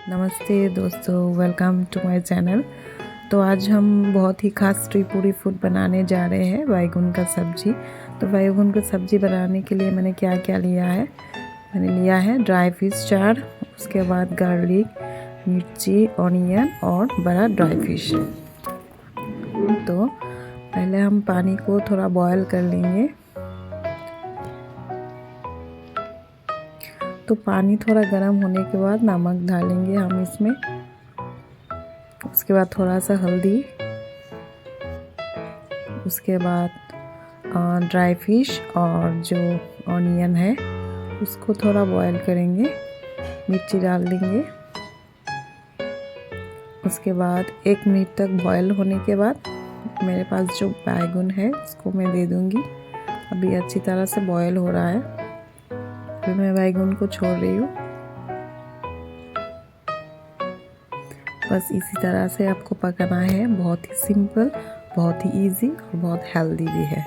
नमस्ते दोस्तों, welcome to my channel. तो आज हम बहुत ही खास त्रिपुरी फूड बनाने जा रहे हैं, बैगन का सब्जी। तो बैगन का सब्जी बनाने के लिए मैंने क्या क्या लिया है। मैंने लिया है ड्राई फिश 4, उसके बाद गार्लिक, मिर्ची, ऑनियन और बड़ा ड्राई फिश। तो पहले हम पानी को थोड़ा बॉयल कर लेंगे। तो पानी थोड़ा गर्म होने के बाद नमक डालेंगे हम इसमें। उसके बाद थोड़ा सा हल्दी, उसके बाद ड्राई फिश और जो ऑनियन है उसको थोड़ा बॉयल करेंगे। मिर्ची डाल देंगे। उसके बाद 1 मिनट तक बॉयल होने के बाद मेरे पास जो बैगन है उसको मैं दे दूँगी। अभी अच्छी तरह से बॉयल हो रहा है। फिर मैं बैगन को छोड़ रही हूँ। बस इसी तरह से आपको पकाना है। बहुत ही सिंपल, बहुत ही इजी और बहुत हेल्दी भी है।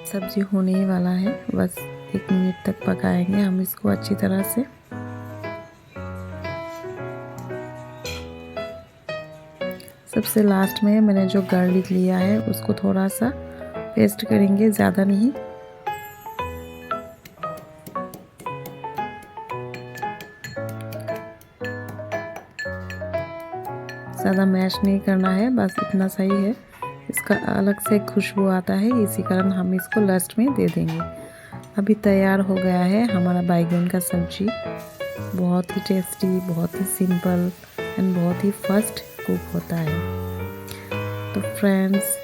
सब्जी होने ही वाला है। बस 1 मिनट तक पकाएंगे हम इसको अच्छी तरह से। सबसे लास्ट में मैंने जो गार्लिक लिया है उसको थोड़ा सा पेस्ट करेंगे, ज़्यादा नहीं। ज़्यादा मैश नहीं करना है, बस इतना सही है। इसका अलग से खुशबू आता है, इसी कारण हम इसको लास्ट में दे देंगे। अभी तैयार हो गया है हमारा बैगन का सब्जी। बहुत ही टेस्टी, बहुत ही सिंपल एंड बहुत ही फास्ट कुक होता है। तो friends,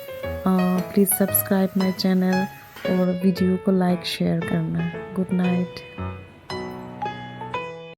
please subscribe my channel और वीडियो को लाइक शेयर करना। Good night.